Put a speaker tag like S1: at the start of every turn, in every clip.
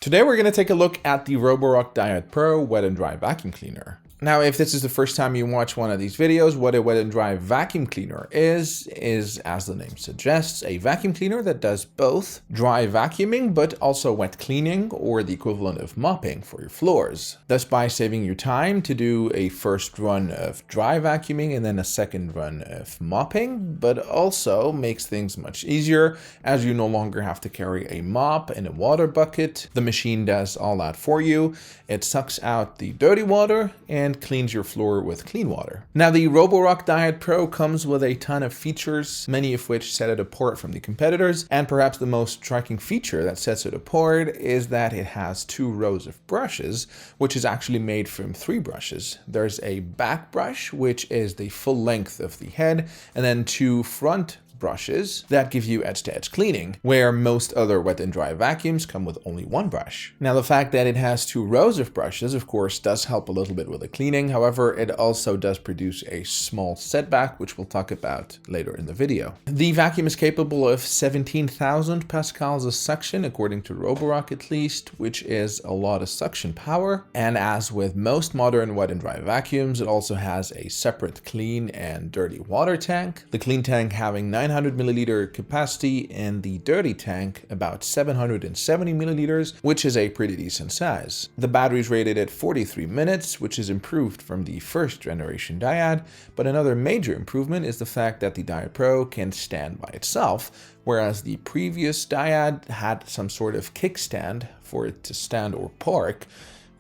S1: Today we're going to take a look at the Roborock Dyad Pro Wet and Dry Vacuum Cleaner. Now, if this is the first time you watch one of these videos, what a wet and dry vacuum cleaner is, as the name suggests, a vacuum cleaner that does both dry vacuuming, but also wet cleaning, or the equivalent of mopping for your floors. Thus, by saving you time to do a first run of dry vacuuming and then a second run of mopping, but also makes things much easier as you no longer have to carry a mop and a water bucket. The machine does all that for you. It sucks out the dirty water and cleans your floor with clean water. Now, the Roborock Dyad Pro comes with a ton of features, many of which set it apart from the competitors, and perhaps the most striking feature that sets it apart is that it has 2 rows of brushes, which is actually made from 3 brushes. There's a back brush, which is the full length of the head, and then 2 front brushes that give you edge-to-edge cleaning, where most other wet and dry vacuums come with only 1 brush. Now, the fact that it has 2 rows of brushes, of course, does help a little bit with the cleaning. However, it also does produce a small setback, which we'll talk about later in the video. The vacuum is capable of 17,000 pascals of suction, according to Roborock at least, which is a lot of suction power. And as with most modern wet and dry vacuums, it also has a separate clean and dirty water tank. The clean tank having 900 milliliter capacity and the dirty tank about 770 milliliters, which is a pretty decent size. The battery is rated at 43 minutes, which is improved from the first generation Dyad, but another major improvement is the fact that the Dyad Pro can stand by itself, whereas the previous Dyad had some sort of kickstand for it to stand or park,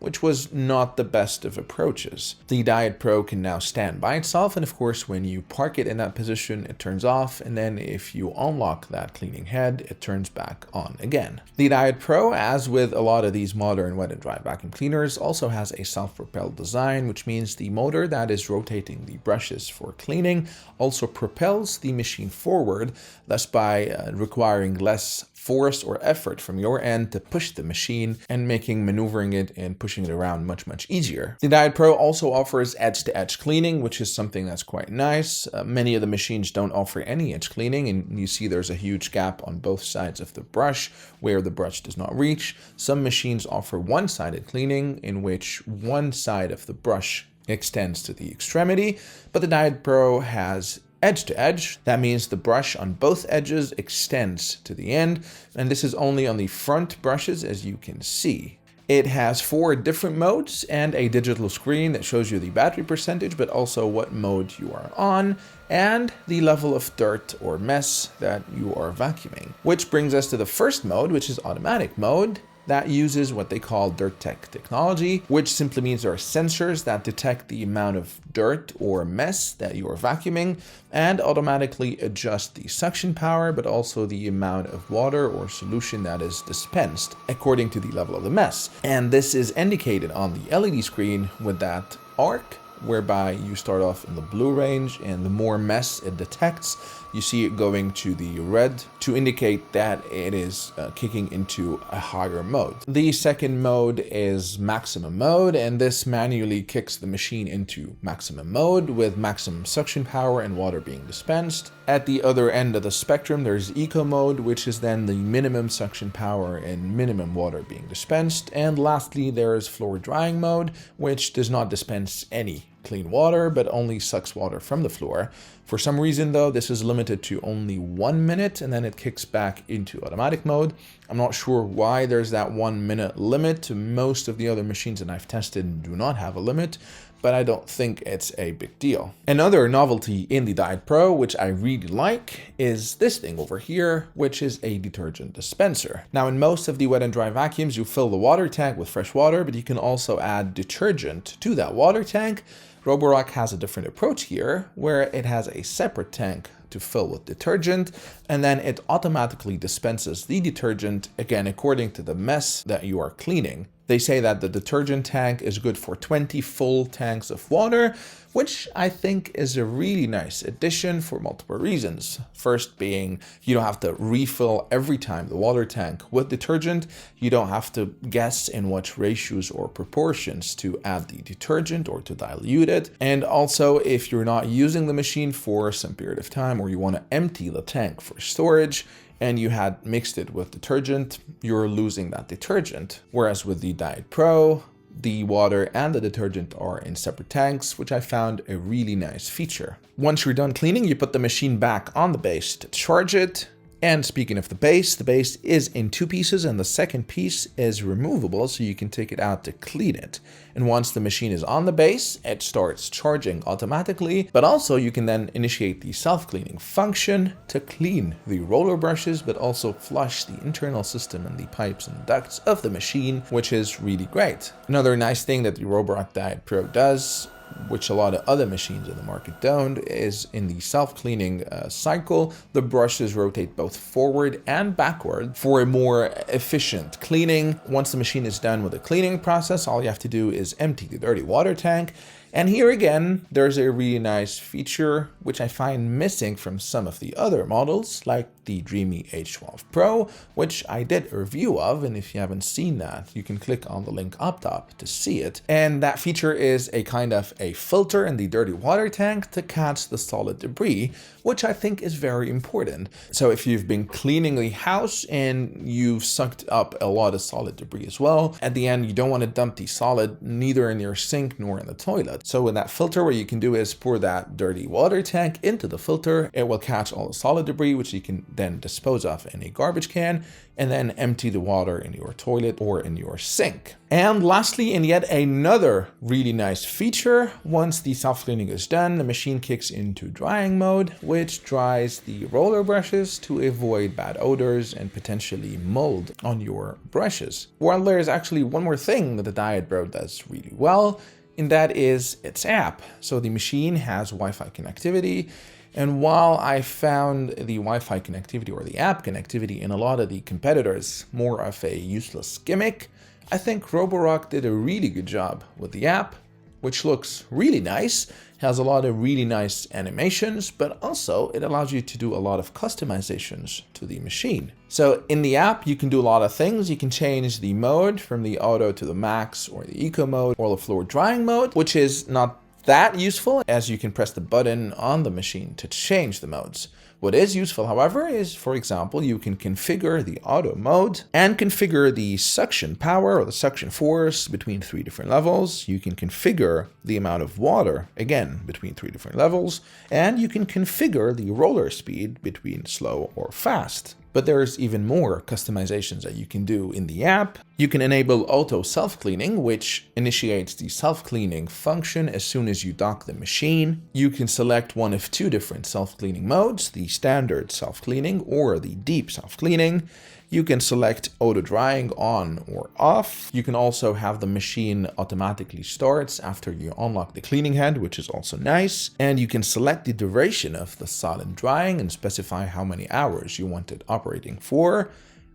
S1: which was not the best of approaches. The Dyad Pro can now stand by itself, and of course when you park it in that position it turns off, and then if you unlock that cleaning head it turns back on again. The Dyad Pro, as with a lot of these modern wet and dry vacuum cleaners, also has a self-propelled design, which means the motor that is rotating the brushes for cleaning also propels the machine forward, thus by requiring less force or effort from your end to push the machine and making maneuvering it and pushing it around much easier. The Dyad Pro also offers edge-to-edge cleaning, which is something that's quite nice. Many of the machines don't offer any edge cleaning, and you see there's a huge gap on both sides of the brush where the brush does not reach. Some machines offer one-sided cleaning, in which one side of the brush extends to the extremity, but the Dyad Pro has edge to edge. That means the brush on both edges extends to the end, and this is only on the front brushes, as you can see. It has 4 different modes and a digital screen that shows you the battery percentage, but also what mode you are on and the level of dirt or mess that you are vacuuming. Which brings us to the first mode, which is automatic mode. That uses what they call DirTech technology, which simply means there are sensors that detect the amount of dirt or mess that you are vacuuming and automatically adjust the suction power, but also the amount of water or solution that is dispensed according to the level of the mess. And this is indicated on the LED screen with that arc, whereby you start off in the blue range, and the more mess it detects, you see it going to the red to indicate that it is kicking into a higher mode. The second mode is maximum mode, and this manually kicks the machine into maximum mode with maximum suction power and water being dispensed. At the other end of the spectrum, there's eco mode, which is then the minimum suction power and minimum water being dispensed. And lastly, there is floor drying mode, which does not dispense any clean water, but only sucks water from the floor. For some reason though, this is limited to only 1 minute, and then it kicks back into automatic mode. I'm not sure why there's that 1 minute limit. Most of the other machines that I've tested do not have a limit, but I don't think it's a big deal. Another novelty in the Dyad Pro, which I really like, is this thing over here, which is a detergent dispenser. Now, in most of the wet and dry vacuums, you fill the water tank with fresh water, but you can also add detergent to that water tank. Roborock has a different approach here, where it has a separate tank to fill with detergent, and then it automatically dispenses the detergent, again, according to the mess that you are cleaning. They say that the detergent tank is good for 20 full tanks of water, which I think is a really nice addition for multiple reasons. First being, you don't have to refill every time the water tank with detergent. You don't have to guess in what ratios or proportions to add the detergent or to dilute it. And also, if you're not using the machine for some period of time or you want to empty the tank for storage, and you had mixed it with detergent, you're losing that detergent. Whereas with the Dyad Pro, the water and the detergent are in separate tanks, which I found a really nice feature. Once you're done cleaning, you put the machine back on the base to charge it. And speaking of the base is in 2 pieces and the second piece is removable, so you can take it out to clean it. And once the machine is on the base, it starts charging automatically, but also you can then initiate the self-cleaning function to clean the roller brushes, but also flush the internal system and the pipes and ducts of the machine, which is really great. Another nice thing that the Roborock Dyad Pro does, which a lot of other machines in the market don't, is in the self-cleaning cycle, the brushes rotate both forward and backward for a more efficient cleaning. Once the machine is done with the cleaning process, all you have to do is empty the dirty water tank. And here again, there's a really nice feature which I find missing from some of the other models, like the Dreamy H12 Pro, which I did a review of, and if you haven't seen that, you can click on the link up top to see it. And that feature is a kind of a filter in the dirty water tank to catch the solid debris, which I think is very important. So if you've been cleaning the house and you've sucked up a lot of solid debris as well, at the end you don't want to dump the solid neither in your sink nor in the toilet. So with that filter, what you can do is pour that dirty water tank into the filter. It will catch all the solid debris, which you can then dispose of in a garbage can, and then empty the water in your toilet or in your sink. And lastly, in yet another really nice feature, once the self-cleaning is done, the machine kicks into drying mode, which dries the roller brushes to avoid bad odors and potentially mold on your brushes. Well, there's actually one more thing that the Dyad Pro does really well, and that is its app. So the machine has Wi-Fi connectivity, and while I found the Wi-Fi connectivity or the app connectivity in a lot of the competitors more of a useless gimmick, I think Roborock did a really good job with the app, which looks really nice, has a lot of really nice animations, but also it allows you to do a lot of customizations to the machine. So in the app, you can do a lot of things. You can change the mode from the auto to the max or the eco mode or the floor drying mode, which is not that useful as you can press the button on the machine to change the modes. What is useful, however, is, for example, you can configure the auto mode and configure the suction power or the suction force between 3 different levels. You can configure the amount of water, again, between 3 different levels, and you can configure the roller speed between slow or fast. But there's even more customizations that you can do in the app. You can enable auto self-cleaning, which initiates the self-cleaning function as soon as you dock the machine. You can select one of 2 different self-cleaning modes, the standard self-cleaning or the deep self-cleaning. You can select auto drying on or off. You can also have the machine automatically starts after you unlock the cleaning head, which is also nice. And you can select the duration of the solid drying and specify how many hours you want it operating for,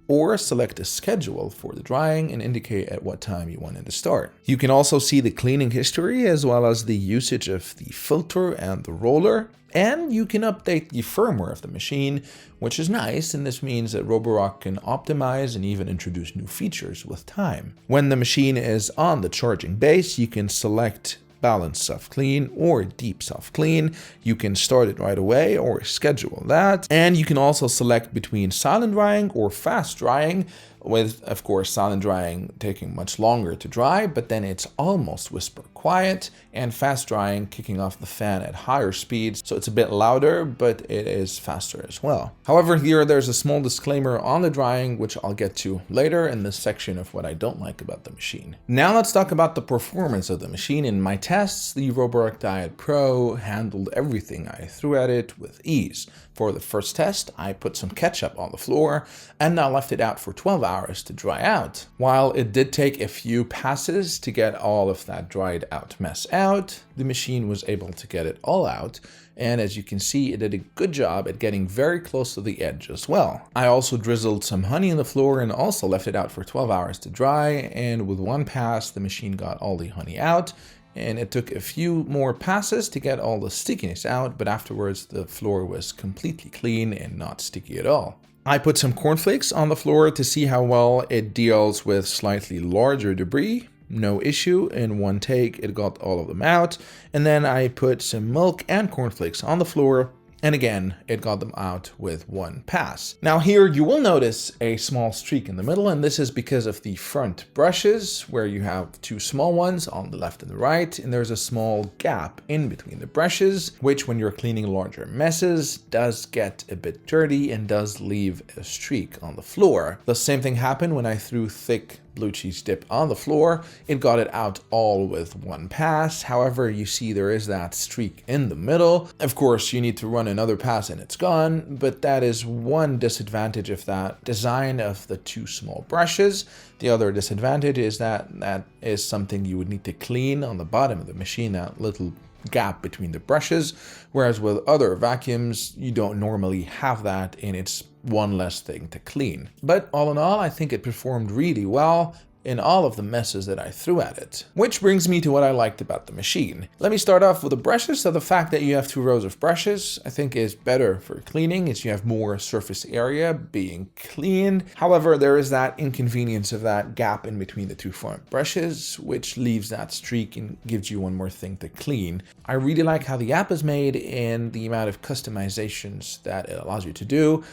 S1: or select a schedule for the drying and indicate at what time you want it to start. You can also see the cleaning history as well as the usage of the filter and the roller. And you can update the firmware of the machine, which is nice, and this means that Roborock can optimize and even introduce new features with time. When the machine is on the charging base, you can select Balance Self-Clean or Deep Self-Clean. You can start it right away or schedule that. And you can also select between silent drying or fast drying, with, of course, silent drying taking much longer to dry, but then it's almost whisper quiet, and fast drying kicking off the fan at higher speeds, so it's a bit louder, but it is faster as well. However, here there's a small disclaimer on the drying, which I'll get to later in this section of what I don't like about the machine. Now let's talk about the performance of the machine. In my tests, the Roborock Dyad Pro handled everything I threw at it with ease. For the first test, I put some ketchup on the floor and I left it out for 12 hours to dry out. While it did take a few passes to get all of that dried out mess out, the machine was able to get it all out. And as you can see, it did a good job at getting very close to the edge as well. I also drizzled some honey on the floor and also left it out for 12 hours to dry. And with one pass, the machine got all the honey out. And it took a few more passes to get all the stickiness out, but afterwards the floor was completely clean and not sticky at all. I put some cornflakes on the floor to see how well it deals with slightly larger debris. No issue, in one take it got all of them out. And then I put some milk and cornflakes on the floor And again, it got them out with one pass. Now here you will notice a small streak in the middle, and this is because of the front brushes, where you have two small ones on the left and the right, and there's a small gap in between the brushes, which when you're cleaning larger messes does get a bit dirty and does leave a streak on the floor. The same thing happened when I threw thick blue cheese dip on the floor. It got it out all with one pass. However, you see there is that streak in the middle. Of course, you need to run another pass and it's gone, but that is one disadvantage of that design of the two small brushes. The other disadvantage is that that is something you would need to clean on the bottom of the machine, that little gap between the brushes, whereas with other vacuums you don't normally have that, and it's one less thing to clean. But all in all, I think it performed really well in all of the messes that I threw at it. Which brings me to what I liked about the machine. Let me start off with the brushes. So the fact that you have 2 rows of brushes, I think is better for cleaning, is you have more surface area being cleaned. However, there is that inconvenience of that gap in between the 2 front brushes, which leaves that streak and gives you one more thing to clean. I really like how the app is made and the amount of customizations that it allows you to do.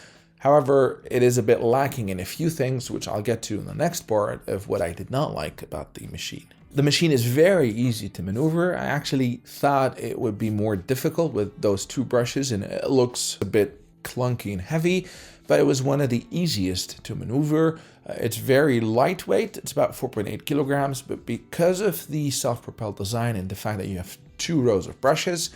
S1: However, it is a bit lacking in a few things, which I'll get to in the next part of what I did not like about the machine. The machine is very easy to maneuver. I actually thought it would be more difficult with those 2 brushes, and it looks a bit clunky and heavy, but it was one of the easiest to maneuver. It's very lightweight. It's about 4.8 kilograms, but because of the self-propelled design and the fact that you have 2 rows of brushes,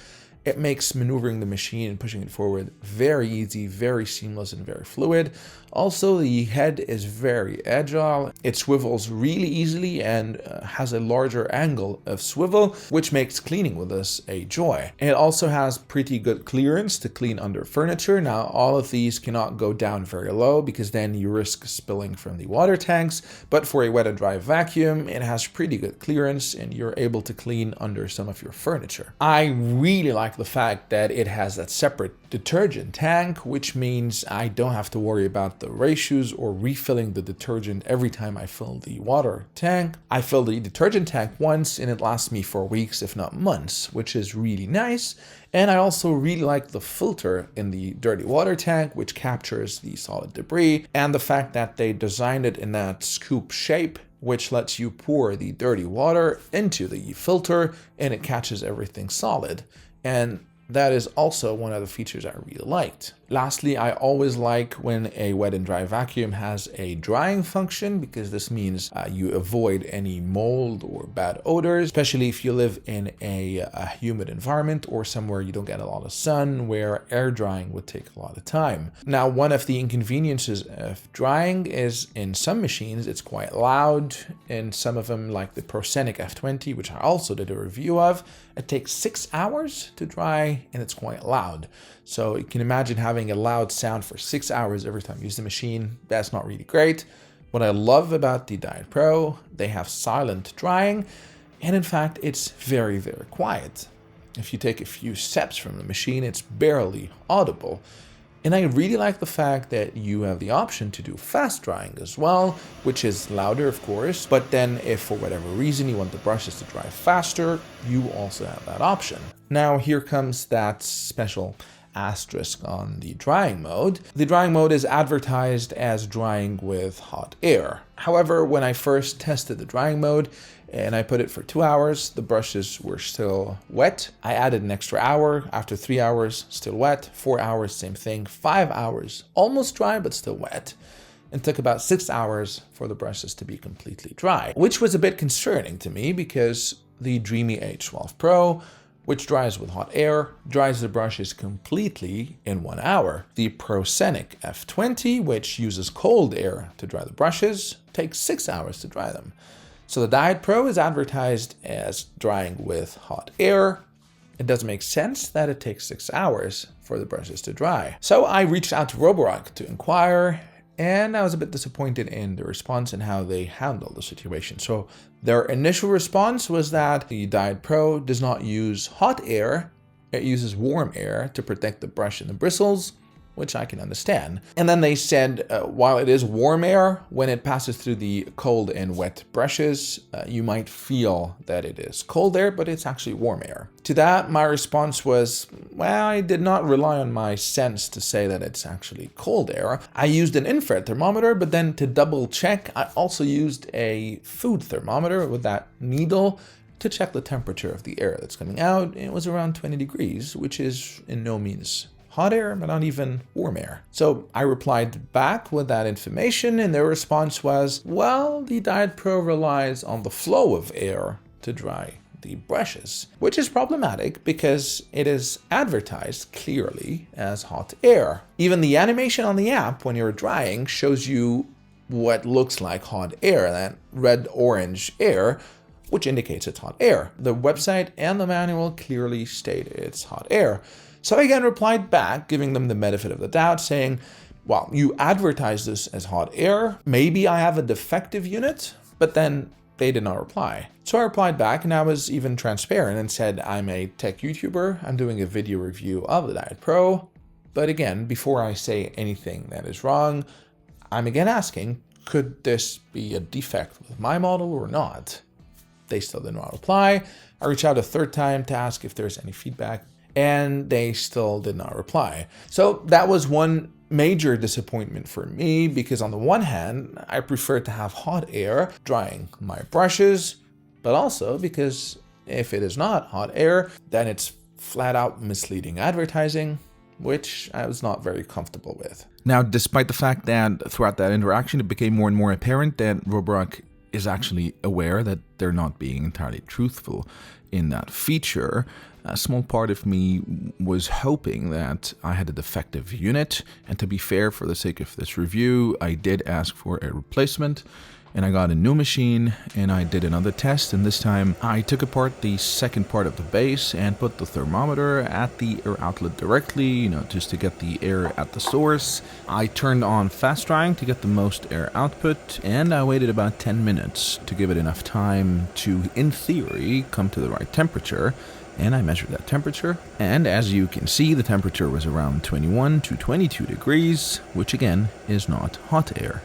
S1: it makes maneuvering the machine and pushing it forward very easy, very seamless, and very fluid. Also, the head is very agile. It swivels really easily and has a larger angle of swivel, which makes cleaning with this a joy. It also has pretty good clearance to clean under furniture. Now, all of these cannot go down very low because then you risk spilling from the water tanks. But for a wet and dry vacuum, it has pretty good clearance and you're able to clean under some of your furniture. I really like the fact that it has that separate detergent tank, which means I don't have to worry about the ratios or refilling the detergent every time I fill the water tank. I fill the detergent tank once and it lasts me for weeks, if not months, which is really nice. And I also really like the filter in the dirty water tank, which captures the solid debris, and the fact that they designed it in that scoop shape, which lets you pour the dirty water into the filter and it catches everything solid. And that is also one of the features I really liked. Lastly, I always like when a wet and dry vacuum has a drying function, because this means you avoid any mold or bad odors, especially if you live in a humid environment or somewhere you don't get a lot of sun, where air drying would take a lot of time. Now, one of the inconveniences of drying is in some machines, it's quite loud. In some of them, like the Proscenic F20, which I also did a review of, it takes 6 hours to dry and it's quite loud. So you can imagine having a loud sound for 6 hours every time you use the machine. That's not really great. What I love about the Dyad Pro, they have silent drying, and in fact, it's very, very quiet. If you take a few steps from the machine, it's barely audible. And I really like the fact that you have the option to do fast drying as well, which is louder, of course. But then if for whatever reason you want the brushes to dry faster, you also have that option. Now here comes that special asterisk on the drying mode. The drying mode is advertised as drying with hot air. However, when I first tested the drying mode and I put it for 2 hours, the brushes were still wet. I added an extra hour. After 3 hours, still wet. 4 hours, same thing. 5 hours, almost dry, but still wet. It took about 6 hours for the brushes to be completely dry, which was a bit concerning to me because the Dreamy H12 Pro, which dries with hot air, dries the brushes completely in 1 hour. The Proscenic F20, which uses cold air to dry the brushes, takes 6 hours to dry them. So the Dyad Pro is advertised as drying with hot air. It doesn't make sense that it takes 6 hours for the brushes to dry. So I reached out to Roborock to inquire, and I was a bit disappointed in the response and how they handled the situation. So their initial response was that the Dyad Pro does not use hot air, it uses warm air to protect the brush and the bristles, which I can understand. And then they said, while it is warm air, when it passes through the cold and wet brushes, you might feel that it is cold air, but it's actually warm air. To that, my response was, well, I did not rely on my sense to say that it's actually cold air. I used an infrared thermometer, but then to double check, I also used a food thermometer with that needle to check the temperature of the air that's coming out. It was around 20 degrees, which is in no means hot air, but not even warm air. So I replied back with that information, and their response was, well, the Dyad Pro relies on the flow of air to dry the brushes, which is problematic because it is advertised clearly as hot air. Even the animation on the app when you're drying shows you what looks like hot air, that red-orange air, which indicates it's hot air. The website and the manual clearly state it's hot air. So I again replied back, giving them the benefit of the doubt, saying, well, you advertise this as hot air. Maybe I have a defective unit, but then they did not reply. So I replied back, and I was even transparent and said, I'm a tech YouTuber. I'm doing a video review of the Dyad Pro. But again, before I say anything that is wrong, I'm again asking, could this be a defect with my model or not? They still did not reply. I reached out a third time to ask if there's any feedback, and they still did not reply. So that was one major disappointment for me, because on the one hand, I prefer to have hot air drying my brushes, but also because if it is not hot air, then it's flat out misleading advertising, which I was not very comfortable with. Now, despite the fact that throughout that interaction, it became more and more apparent that Roborock is actually aware that they're not being entirely truthful in that feature, a small part of me was hoping that I had a defective unit, and to be fair, for the sake of this review, I did ask for a replacement, and I got a new machine, and I did another test, and this time I took apart the second part of the base and put the thermometer at the air outlet directly, just to get the air at the source. I turned on fast drying to get the most air output, and I waited about 10 minutes to give it enough time to, in theory, come to the right temperature. And I measured that temperature, and as you can see, the temperature was around 21 to 22 degrees, which again is not hot air.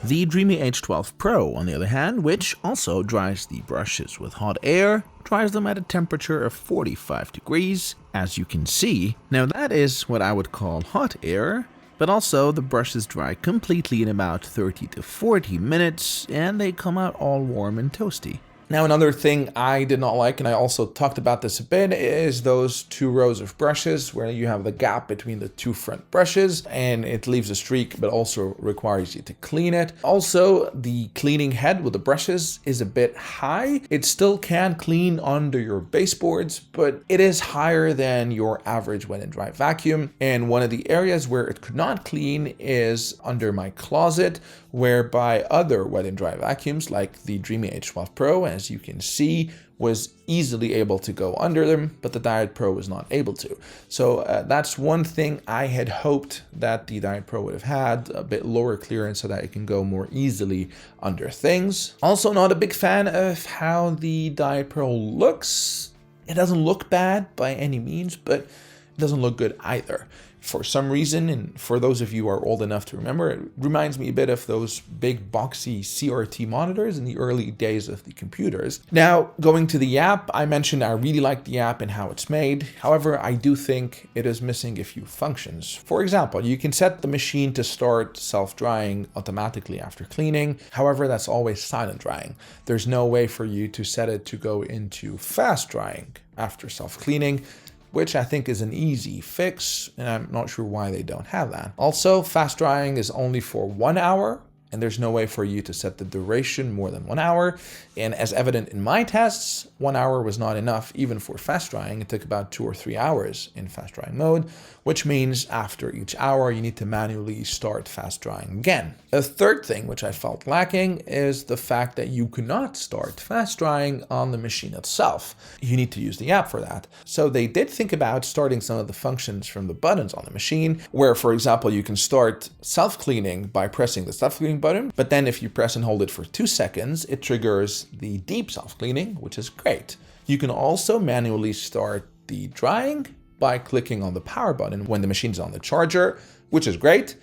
S1: The Dreamy H12 Pro, on the other hand, which also dries the brushes with hot air, dries them at a temperature of 45 degrees, as you can see. Now that is what I would call hot air, but also the brushes dry completely in about 30 to 40 minutes, and they come out all warm and toasty. Now, another thing I did not like, and I also talked about this a bit, is those two rows of brushes where you have the gap between the two front brushes and it leaves a streak, but also requires you to clean it. Also, the cleaning head with the brushes is a bit high. It still can clean under your baseboards, but it is higher than your average wet and dry vacuum. And one of the areas where it could not clean is under my closet, whereby other wet and dry vacuums like the Dreamy H12 Pro, as you can see, was easily able to go under them, but the Dyad Pro was not able to. So that's one thing I had hoped that the Dyad Pro would have had, a bit lower clearance so that it can go more easily under things. Also, not a big fan of how the Dyad Pro looks. It doesn't look bad by any means, but it doesn't look good either. For some reason, and for those of you who are old enough to remember, it reminds me a bit of those big boxy CRT monitors in the early days of the computers. Now, going to the app, I mentioned I really like the app and how it's made. However, I do think it is missing a few functions. For example, you can set the machine to start self-drying automatically after cleaning. However, that's always silent drying. There's no way for you to set it to go into fast drying after self-cleaning, which I think is an easy fix, and I'm not sure why they don't have that. Also, fast drying is only for 1 hour, and there's no way for you to set the duration more than 1 hour. And as evident in my tests, 1 hour was not enough even for fast drying. It took about 2 or 3 hours in fast drying mode, which means after each hour, you need to manually start fast drying again. A third thing which I felt lacking is the fact that you could not start fast drying on the machine itself. You need to use the app for that. So they did think about starting some of the functions from the buttons on the machine, where, for example, you can start self-cleaning by pressing the self-cleaning button, but then if you press and hold it for 2 seconds, it triggers the deep self-cleaning, which is great. You can also manually start the drying by clicking on the power button when the machine is on the charger. which is great.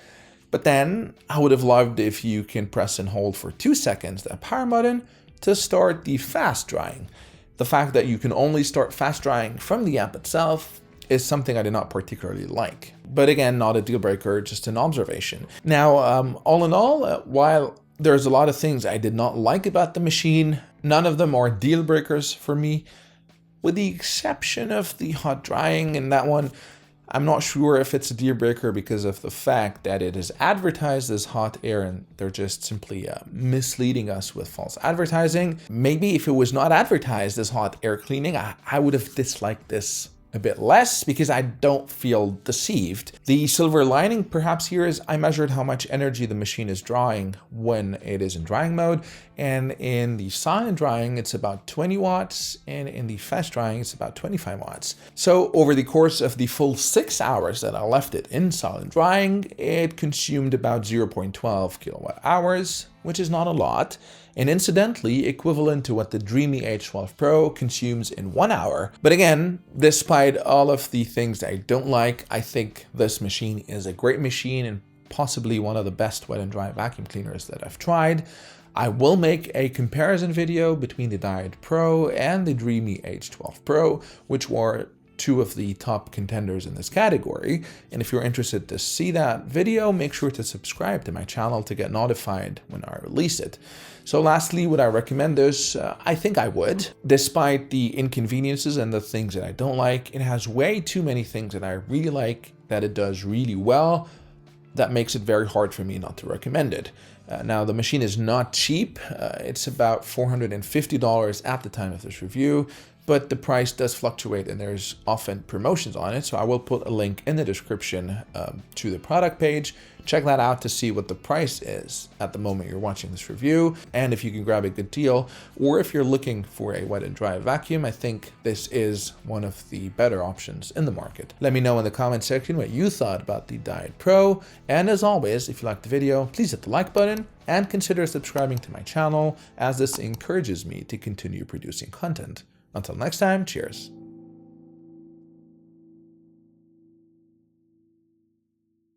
S1: But then I would have loved if you can press and hold for 2 seconds the power button to start the fast drying. The fact that you can only start fast drying from the app itself is something I did not particularly like. But again, not a deal breaker, just an observation. Now, all in all, while there's a lot of things I did not like about the machine, none of them are deal breakers for me, with the exception of the hot drying. And that one, I'm not sure if it's a deal breaker because of the fact that it is advertised as hot air and they're just simply misleading us with false advertising. Maybe if it was not advertised as hot air cleaning, I would have disliked this a bit less because I don't feel deceived. The silver lining perhaps here is I measured how much energy the machine is drawing when it is in drying mode, and in the silent drying it's about 20 watts and in the fast drying it's about 25 watts. So over the course of the full 6 hours that I left it in silent drying, it consumed about 0.12 kilowatt hours, which is not a lot, and incidentally equivalent to what the Dreamy H12 Pro consumes in 1 hour. But again, despite all of the things that I don't like, I think this machine is a great machine and possibly one of the best wet and dry vacuum cleaners that I've tried. I will make a comparison video between the Dyad Pro and the Dreamy H12 Pro, which were two of the top contenders in this category. And if you're interested to see that video, make sure to subscribe to my channel to get notified when I release it. So lastly, would I recommend this? I think I would. Despite the inconveniences and the things that I don't like, it has way too many things that I really like that it does really well. That makes it very hard for me not to recommend it. Now, the machine is not cheap. It's about $450 at the time of this review, but the price does fluctuate and there's often promotions on it. So I will put a link in the description to the product page. Check that out to see what the price is at the moment you're watching this review, and if you can grab a good deal, or if you're looking for a wet and dry vacuum, I think this is one of the better options in the market. Let me know in the comment section what you thought about the Dyad Pro, and as always, if you liked the video, please hit the like button and consider subscribing to my channel, as this encourages me to continue producing content. Until next time, cheers.